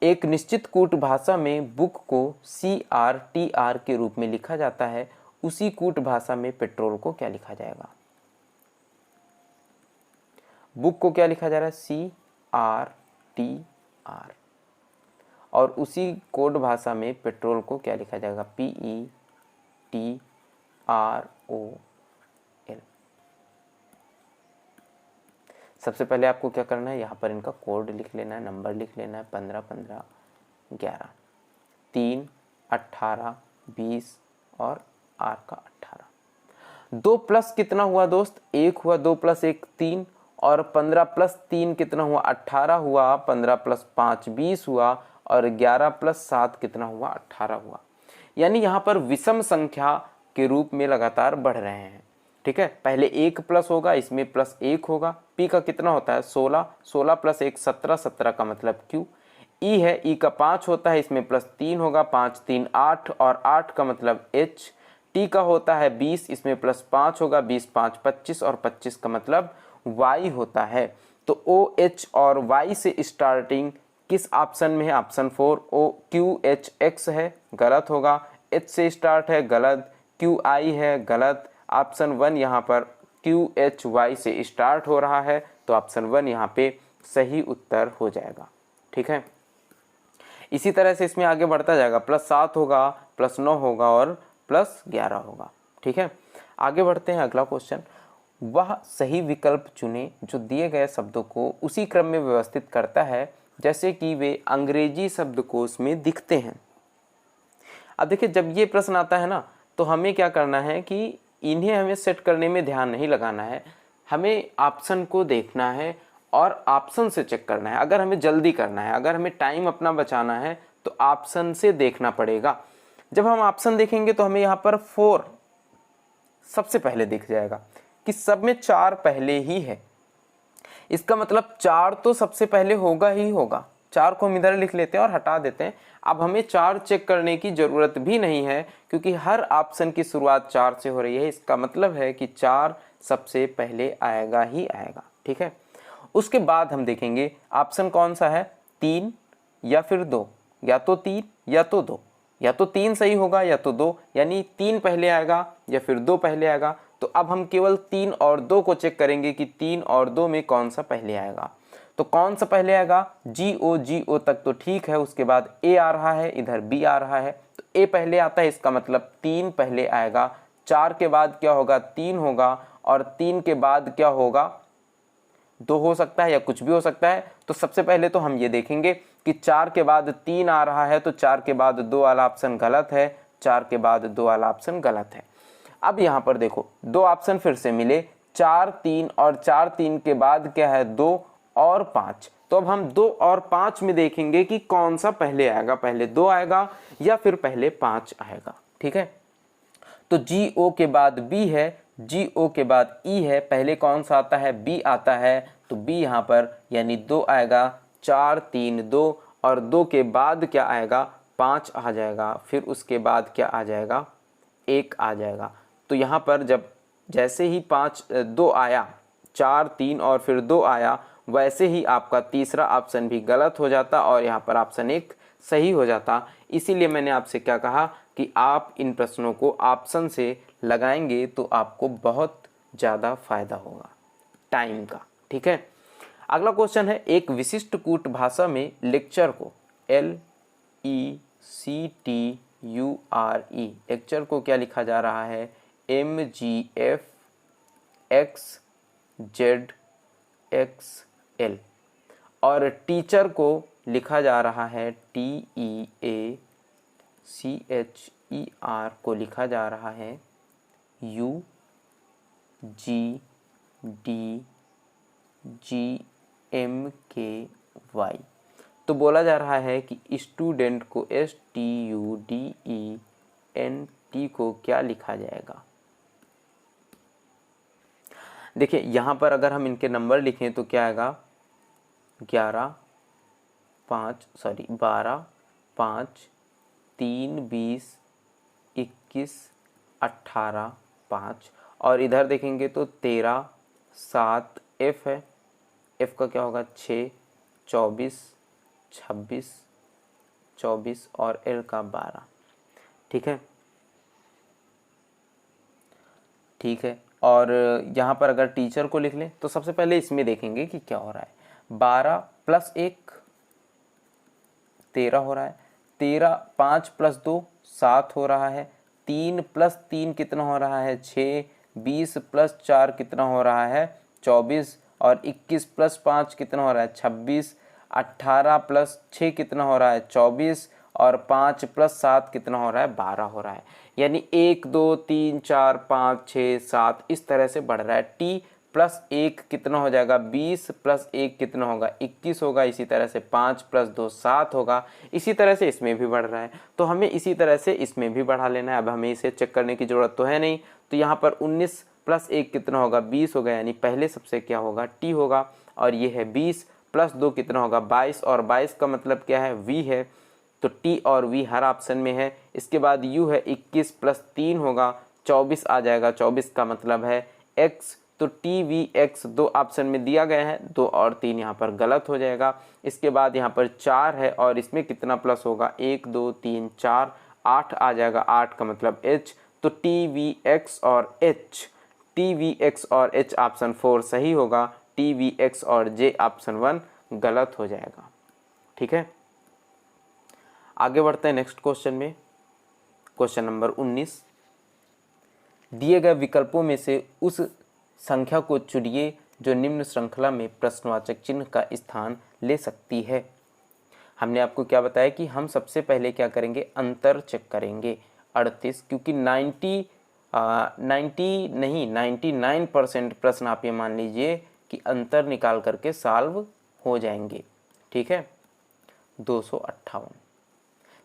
एक निश्चित कूट भाषा में बुक को CRTR के रूप में लिखा जाता है, उसी कूट भाषा में पेट्रोल को क्या लिखा जाएगा? बुक को क्या लिखा जा रहा है? CRTR। और उसी कोड भाषा में पेट्रोल को क्या लिखा जाएगा? PETROL। सबसे पहले आपको क्या करना है? यहाँ पर इनका कोड लिख लेना है, नंबर लिख लेना है। 15 15 11 3 18 20 और R का 18। 2 प्लस कितना हुआ दोस्त? 1 हुआ। 2 प्लस 1 3 और 15 प्लस 3 कितना हुआ? 18 हुआ। 15 प्लस 5 20 हुआ और 11 प्लस 7 कितना हुआ? 18 हुआ। यानी यहाँ पर विषम संख्या के रूप में लगातार बढ़ रहे हैं। ठीक है। पहले 1 प्लस होगा, इसमें प्लस 1 होगा। पी का कितना होता है? 16। 16 प्लस 1 17। 17 का मतलब क्यू। ई है, ई का 5 होता है, इसमें प्लस 3 होगा। 5 3 8 और 8 का मतलब एच। टी का होता है 20, इसमें प्लस 5 होगा। 20 5 25 और 25 का मतलब वाई होता है। तो ओ एच और वाई से स्टार्टिंग किस ऑप्शन में है? Option 4। O Q H X है, गलत होगा। एच से स्टार्ट है, गलत। क्यू आई है, गलत। ऑप्शन 1 यहाँ पर QHY से स्टार्ट हो रहा है, तो ऑप्शन 1 यहाँ पे सही उत्तर हो जाएगा। ठीक है। इसी तरह से इसमें आगे बढ़ता जाएगा। प्लस 7 होगा, प्लस 9 होगा और प्लस 11 होगा। ठीक है। आगे बढ़ते हैं। अगला क्वेश्चन, वह सही विकल्प चुने जो दिए गए शब्दों को उसी क्रम में व्यवस्थित करता है जैसे कि वे अंग्रेजी शब्दकोश में दिखते हैं। अब देखिए जब ये प्रश्न आता है ना, तो हमें क्या करना है कि इन्हें हमें सेट करने में ध्यान नहीं लगाना है, हमें ऑप्शन को देखना है और ऑप्शन से चेक करना है। अगर हमें जल्दी करना है, अगर हमें टाइम अपना बचाना है, तो ऑप्शन से देखना पड़ेगा। जब हम ऑप्शन देखेंगे तो हमें यहाँ पर 4 सबसे पहले दिख जाएगा कि सब में 4 पहले ही है। इसका मतलब 4 तो सबसे पहले होगा ही होगा। 4 को हम इधर लिख लेते हैं और हटा देते हैं। अब हमें 4 चेक करने की ज़रूरत भी नहीं है, क्योंकि हर ऑप्शन की शुरुआत 4 से हो रही है। इसका मतलब है कि 4 सबसे पहले आएगा ही आएगा। ठीक है। उसके बाद हम देखेंगे ऑप्शन कौन सा है, 3 या फिर 2। या तो 3 या तो 2, या तो 3 सही होगा या तो 2, यानी 3 पहले आएगा या फिर 2 पहले आएगा। तो अब हम केवल 3 और 2 को चेक करेंगे कि 3 और 2 में कौन सा पहले आएगा। तो कौन सा पहले आएगा? GO तक तो ठीक है। उसके बाद A आ रहा है, इधर B आ रहा है, तो A पहले आता है। इसका मतलब 3 पहले आएगा। 4 के बाद क्या होगा? 3 होगा। और 3 के बाद क्या होगा? 2 हो सकता है या कुछ भी हो सकता है। तो सबसे पहले तो हम ये देखेंगे कि 4 के बाद 3 आ रहा है, तो 4 के बाद 2 वाला ऑप्शन गलत है। 4 के बाद 2 वाला ऑप्शन गलत है। अब यहाँ पर देखो 2 ऑप्शन फिर से मिले, 4 3 और 4 3 के बाद क्या है? 2 और 5। तो अब हम 2 और 5 में देखेंगे कि कौन सा पहले आएगा, पहले 2 आएगा या फिर पहले 5 आएगा। ठीक है। तो GO के बाद B है, GO के बाद E है, पहले कौन सा आता है? B आता है। तो B यहाँ पर यानी 2 आएगा। 4 3 2 और 2 के बाद क्या आएगा? 5 आ जाएगा। फिर उसके बाद क्या आ जाएगा? 1 आ जाएगा। तो यहाँ पर जब जैसे ही 2 आया, 4 3 और फिर 2 आया, वैसे ही आपका तीसरा ऑप्शन भी गलत हो जाता और यहाँ पर ऑप्शन 1 सही हो जाता। इसीलिए मैंने आपसे क्या कहा कि आप इन प्रश्नों को ऑप्शन से लगाएंगे तो आपको बहुत ज़्यादा फायदा होगा टाइम का। ठीक है, अगला क्वेश्चन है, एक विशिष्ट कूट भाषा में लेक्चर को LECTURE लेक्चर को क्या लिखा जा रहा है? MGFXZXL। और टीचर को लिखा जा रहा है TEACHER को लिखा जा रहा है UGDGMKY। तो बोला जा रहा है कि स्टूडेंट को STUDENT को क्या लिखा जाएगा? देखिए यहाँ पर अगर हम इनके नंबर लिखें तो क्या आएगा? 12, 5, 3, 20, 21, 18, 5 और इधर देखेंगे तो 13, 7 F है, F का क्या होगा? 6, 24, 26, 24 और L का 12। ठीक है, ठीक है। और यहाँ पर अगर टीचर को लिख लें तो सबसे पहले इसमें देखेंगे कि क्या हो रहा है। 12 + 1 13 हो रहा है, 13, 5 + 2 7 हो रहा है, 3 + 3 कितना हो रहा है? 6, 20 + 4 कितना हो रहा है? 24 और 21 + 5 कितना हो रहा है? 26, 18 + 6 कितना हो रहा है? 24 और 5 + 7 कितना हो रहा है? 12 हो रहा है। यानी 1, 2, 3, 4, 5, 6, 7 इस तरह से बढ़ रहा है। T + 1 कितना हो जाएगा? 20 + 1 कितना होगा? 21 होगा। इसी तरह से 5 + 2 7 होगा। इसी तरह से इसमें भी बढ़ रहा है, तो हमें इसी तरह से इसमें भी बढ़ा लेना है। अब हमें इसे चेक करने की ज़रूरत तो है नहीं। तो यहाँ पर 19 + 1 कितना होगा? 20 होगा, यानी पहले सबसे क्या होगा? T होगा। और ये है 20 + 2 कितना होगा? 22 और 22 का मतलब क्या है? V है, तो T और V हर ऑप्शन में है। इसके बाद U है, 21 + 3 होगा, 24 आ जाएगा। 24 का मतलब है X, तो TVX 2 ऑप्शन में दिया गया है, 2 और 3 यहाँ पर गलत हो जाएगा। इसके बाद यहाँ पर 4 है और इसमें कितना प्लस होगा? 1, 2, 3, 4, 8 आ जाएगा। 8 का मतलब H, तो TVX और H ऑप्शन 4 सही होगा। TVX और J ऑप्शन 1 गलत हो जाएगा। ठीक है, आगे बढ़ते हैं नेक्स्ट क्वेश्चन में। क्वेश्चन नंबर 19, दिए गए विकल्पों में से उस संख्या को चुनिए जो निम्न श्रृंखला में प्रश्नवाचक चिन्ह का स्थान ले सकती है। हमने आपको क्या बताया कि हम सबसे पहले क्या करेंगे? अंतर चेक करेंगे। 38, क्योंकि 99% प्रश्न आप ये मान लीजिए कि अंतर निकाल करके सॉल्व हो जाएंगे। ठीक है, 258।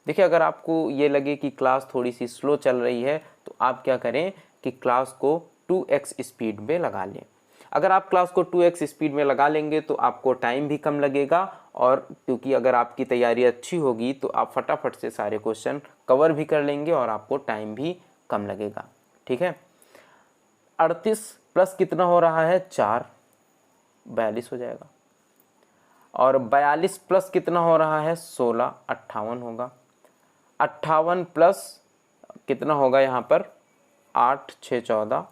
देखिए, अगर आपको ये लगे कि क्लास थोड़ी सी स्लो चल रही है तो आप क्या करें कि क्लास को 2x स्पीड में लगा लें। अगर आप क्लास को 2x स्पीड में लगा लेंगे तो आपको टाइम भी कम लगेगा, और क्योंकि अगर आपकी तैयारी अच्छी होगी तो आप फटाफट से सारे क्वेश्चन कवर भी कर लेंगे और आपको टाइम भी कम लगेगा। ठीक है, 38 प्लस कितना हो रहा है? 4, 42 हो जाएगा। और 42 प्लस कितना हो रहा है? 16, 58 होगा। 58 प्लस कितना होगा यहाँ पर? 8, 6, 14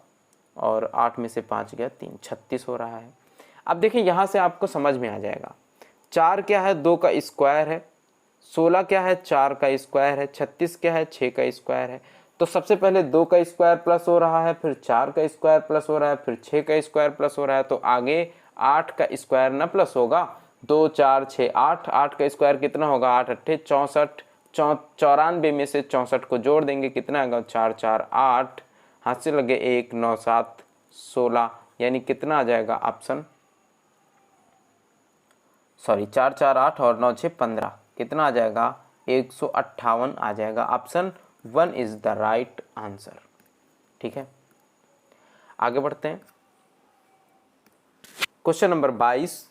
और 8 में से 5 गया 3, 36 हो रहा है। अब देखिए यहाँ से आपको समझ में आ जाएगा। 4 क्या है? 2 का स्क्वायर है। 16 क्या है? 4 का स्क्वायर है। 36 क्या है? 6 का स्क्वायर है। तो सबसे पहले 2 का स्क्वायर प्लस हो रहा है, फिर 4 का स्क्वायर प्लस हो रहा है, फिर 6 का स्क्वायर प्लस हो रहा है, तो आगे 8 का स्क्वायर न प्लस होगा। 2, 4, 6, 8, 8 का स्क्वायर कितना होगा? 8 अट्ठे 64, 94 में से 64 को जोड़ देंगे, कितना आएगा? 4, 4, 8, हाथ से लगे 1, 9, 7, 16, यानी कितना आ जाएगा ऑप्शन? 4, 4, 8 और 9, 6, 15, कितना आ जाएगा? 158 आ जाएगा। Option 1 is the right answer. ठीक है, आगे बढ़ते हैं। क्वेश्चन नंबर 22,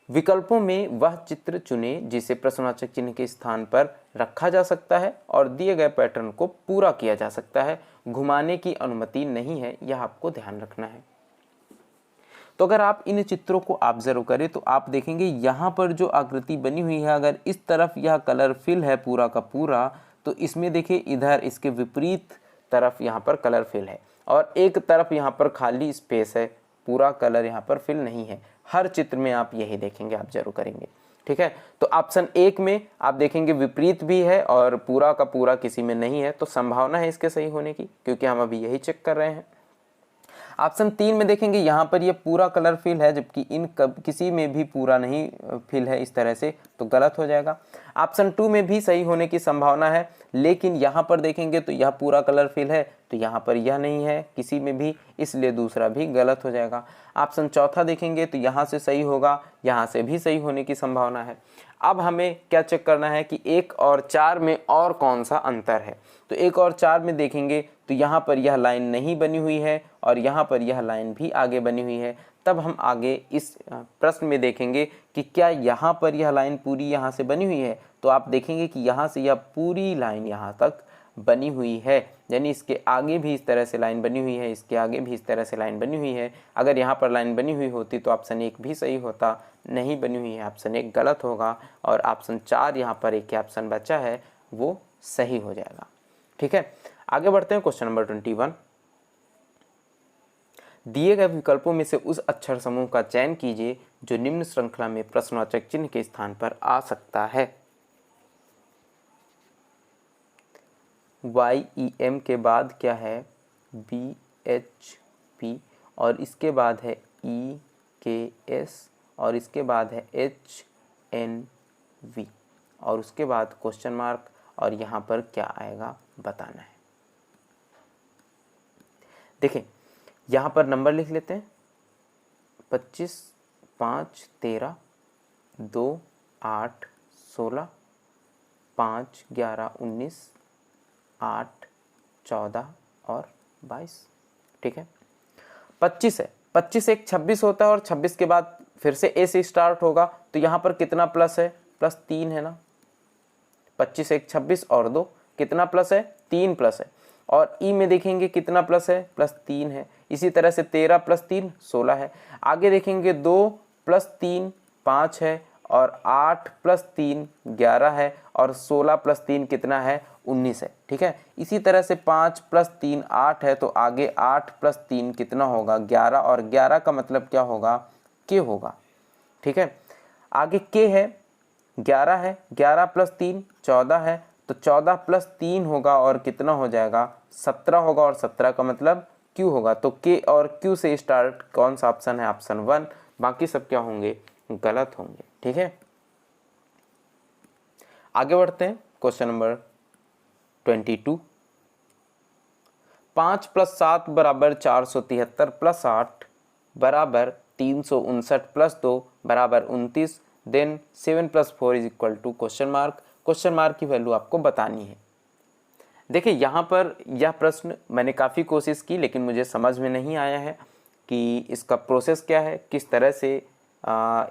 विकल्पों में वह चित्र चुने जिसे प्रश्नवाचक चिन्ह के स्थान पर रखा जा सकता है और दिए गए पैटर्न को पूरा किया जा सकता है। घुमाने की अनुमति नहीं है, यह आपको ध्यान रखना है। तो अगर आप इन चित्रों को ऑब्जर्व करें तो आप देखेंगे यहाँ पर जो आकृति बनी हुई है, अगर इस तरफ यह कलर फिल है पूरा का पूरा, तो इसमें देखिए इधर इसके विपरीत तरफ यहाँ पर कलर फिल है, और एक तरफ यहाँ पर खाली स्पेस है, पूरा कलर यहाँ पर फिल नहीं है। हर चित्र में आप यही देखेंगे, आप जरूर करेंगे, ठीक है। तो ऑप्शन 1 में आप देखेंगे विपरीत भी है और पूरा का पूरा किसी में नहीं है, तो संभावना है इसके सही होने की, क्योंकि हम अभी यही चेक कर रहे हैं। ऑप्शन 3 में देखेंगे यहाँ पर ये पूरा कलर फिल है, जबकि किसी में भी पूरा नहीं फिल है इस तरह से, तो गलत हो जाएगा। ऑप्शन 2 में भी सही होने की संभावना है, लेकिन यहाँ पर देखेंगे तो यह पूरा कलर फिल है, तो यहाँ पर यह नहीं है किसी में भी, इसलिए दूसरा भी गलत हो जाएगा। ऑप्शन चौथा देखेंगे तो यहाँ से सही होगा, यहाँ से भी सही होने की संभावना है। अब हमें क्या चेक करना है कि 1 और 4 में और कौन सा अंतर है। तो 1 और 4 में देखेंगे तो यहाँ पर यह लाइन नहीं बनी हुई है और यहाँ पर यह लाइन भी आगे बनी हुई है। तब हम आगे इस प्रश्न में देखेंगे कि क्या यहाँ पर यह लाइन पूरी यहाँ से बनी हुई है, तो आप देखेंगे कि यहाँ से यह पूरी लाइन यहाँ तक बनी हुई है, यानी इसके आगे भी इस तरह से लाइन बनी हुई है, इसके आगे भी इस तरह से लाइन बनी हुई है। अगर यहाँ पर लाइन बनी हुई होती तो ऑप्शन 1 भी सही होता, नहीं बनी हुई है, ऑप्शन 1 गलत होगा और ऑप्शन 4 यहाँ पर एक ऑप्शन बचा है वो सही हो जाएगा, ठीक है। आगे बढ़ते हैं क्वेश्चन नंबर 21। दिए गए विकल्पों में से उस अक्षर समूह का चयन कीजिए जो निम्न श्रृंखला में प्रश्नवाचक चिन्ह के स्थान पर आ सकता है। YEM के बाद क्या है, BHP, और इसके बाद है EKS, और इसके बाद है HNV, और उसके बाद क्वेश्चन मार्क, और यहाँ पर क्या आएगा बताना है। देखें यहाँ पर नंबर लिख लेते हैं, 25, 5, 13, 2, 8, 16, 5, 11, 19, 8, 14 और 22, ठीक है। 25 है, 25 एक 26 होता है और 26 के बाद फिर से ए से स्टार्ट होगा, तो यहाँ पर कितना प्लस है, +3 है ना। 25 एक 26 और 2 कितना प्लस है, 3 प्लस है। और ई में देखेंगे कितना प्लस है, +3 है। इसी तरह से 13 + 3 16 है। आगे देखेंगे 2 + 3 5 है, और 8 + 3 11 है, और 16 + 3 कितना है, 19 है, ठीक है। इसी तरह से 5 + 3 8 है, तो आगे 8 + 3 कितना होगा, 11, और 11 का मतलब क्या होगा, के होगा, ठीक है। आगे के है, 11 है, 11 + 3 14 है, तो 14 + 3 होगा और कितना हो जाएगा, 17 होगा, और 17 का मतलब क्यू होगा। तो के और क्यू से स्टार्ट कौन सा ऑप्शन है, ऑप्शन 1, बाकी सब क्या होंगे, गलत होंगे, ठीक है। आगे बढ़ते हैं question number 22। 5 + 7 = 473 + 8 = 359 + 2 = 29, then 7 + 4 = question mark. Question mark की वैल्यू आपको बतानी है। देखिए यहाँ पर यह प्रश्न मैंने काफ़ी कोशिश की, लेकिन मुझे समझ में नहीं आया है कि इसका प्रोसेस क्या है, किस तरह से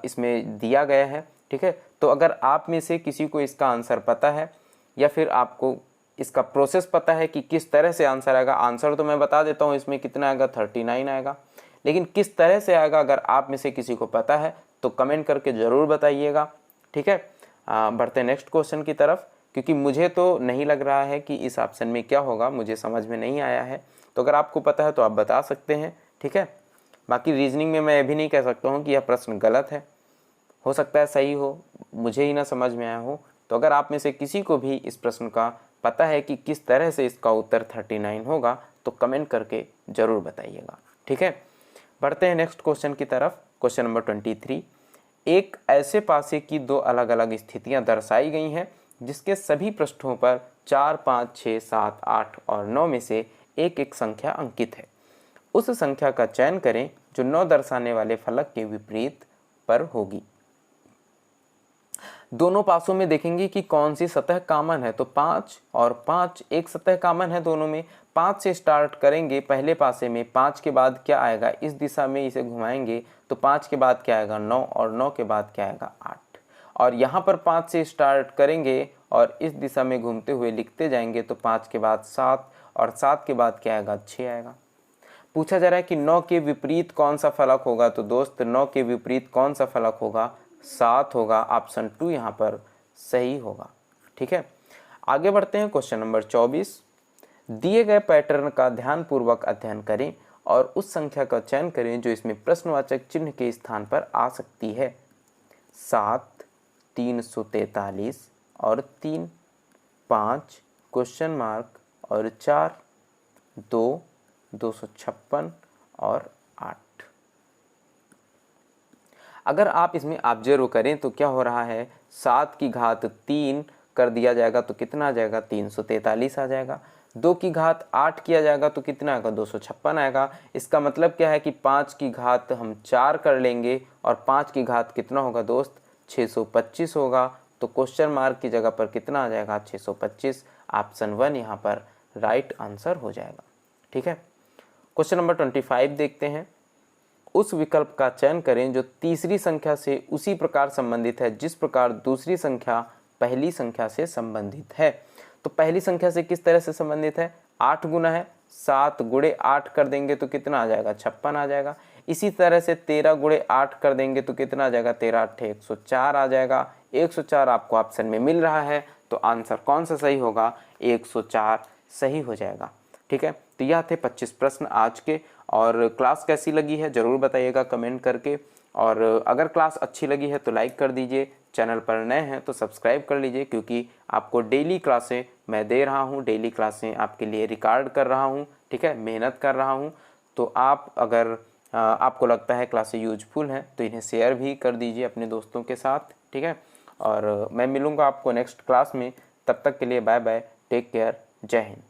इसमें दिया गया है, ठीक है। तो अगर आप में से किसी को इसका आंसर पता है, या फिर आपको इसका प्रोसेस पता है कि किस तरह से आंसर आएगा, आंसर तो मैं बता देता हूँ, इसमें कितना आएगा, 39 आएगा, लेकिन किस तरह से आएगा अगर आप में से किसी को पता है तो कमेंट करके ज़रूर बताइएगा, ठीक है। बढ़ते हैं नेक्स्ट क्वेश्चन की तरफ, क्योंकि मुझे तो नहीं लग रहा है कि इस ऑप्शन में क्या होगा, मुझे समझ में नहीं आया है। तो अगर आपको पता है तो आप बता सकते हैं, ठीक है। बाकी रीजनिंग में मैं ये भी नहीं कह सकता हूँ कि यह प्रश्न गलत है, हो सकता है सही हो, मुझे ही ना समझ में आया हो। तो अगर आप में से किसी को भी इस प्रश्न का पता है कि किस तरह से इसका उत्तर 39 होगा, तो कमेंट करके ज़रूर बताइएगा, ठीक है। बढ़ते हैं नेक्स्ट क्वेश्चन की तरफ, क्वेश्चन नंबर 23। एक ऐसे पासे की 2 अलग अलग स्थितियां दर्शाई गई हैं जिसके सभी पृष्ठों पर 4, 5, 6, 7, 8 और 9 में से एक एक संख्या अंकित है। उस संख्या का चयन करें जो 9 दर्शाने वाले फलक के विपरीत पर होगी। दोनों पासों में देखेंगे कि कौन सी सतह कॉमन है, तो 5 और 5 एक सतह कॉमन है दोनों में। 5 से स्टार्ट करेंगे पहले पासे में, 5 के बाद क्या आएगा, इस दिशा में इसे घुमाएंगे तो 5 के बाद क्या आएगा, 9, और 9 के बाद क्या आएगा, 8। और यहाँ पर 5 से स्टार्ट करेंगे और इस दिशा में घूमते हुए लिखते जाएंगे तो 5 के बाद 7, और 7 के बाद क्या आएगा, 6 आएगा। पूछा जा रहा है कि 9 के विपरीत कौन सा फलक होगा, तो दोस्त 9 के विपरीत कौन सा फलक होगा, 7 होगा। ऑप्शन 2 यहाँ पर सही होगा, ठीक है। आगे बढ़ते हैं क्वेश्चन नंबर 24। दिए गए पैटर्न का ध्यानपूर्वक अध्ययन करें और उस संख्या का चयन करें जो इसमें प्रश्नवाचक चिन्ह के स्थान पर आ सकती है। 7, 343 और 3, 5 क्वेश्चन मार्क और 4, 2, 256 और 8। अगर आप इसमें ऑब्जर्व करें तो क्या हो रहा है, 7 की घात 3 कर दिया जाएगा तो कितना आ जाएगा, 343 आ जाएगा। 2 की घात 8 किया जाएगा तो कितना आएगा, 256 आएगा। इसका मतलब क्या है कि 5 की घात हम 4 कर लेंगे और 5 की घात कितना होगा दोस्त, 625 होगा। तो क्वेश्चन मार्क की जगह पर कितना आ जाएगा, 625। ऑप्शन 1 यहाँ पर राइट आंसर हो जाएगा। ठीक है, क्वेश्चन नंबर 25 देखते हैं। उस विकल्प का चयन करें जो तीसरी संख्या से उसी प्रकार संबंधित है जिस प्रकार दूसरी संख्या पहली संख्या से संबंधित है। तो पहली संख्या से किस तरह से संबंधित है, 8 गुना है, 7 गुणे 8 कर देंगे तो कितना आ जाएगा, 56 आ जाएगा। इसी तरह से 13 गुणे 8 कर देंगे तो कितना आ जाएगा, 13 8 104 आ जाएगा। 104 आपको ऑप्शन में मिल रहा है, तो आंसर कौन सा सही होगा, 104 सही हो जाएगा। ठीक है, तो यह थे 25 प्रश्न आज के। और क्लास कैसी लगी है ज़रूर बताइएगा कमेंट करके। और अगर क्लास अच्छी लगी है तो लाइक कर दीजिए, चैनल पर नए हैं तो सब्सक्राइब कर लीजिए, क्योंकि आपको डेली क्लासें मैं दे रहा हूं, डेली क्लासें आपके लिए रिकॉर्ड कर रहा हूं। ठीक है, मेहनत कर रहा हूं। तो आप अगर आपको लगता है क्लासें यूजफुल हैं तो इन्हें शेयर भी कर दीजिए अपने दोस्तों के साथ। ठीक है, और मैं मिलूँगा आपको नेक्स्ट क्लास में। तब तक के लिए बाय बाय, टेक केयर, जय हिंद।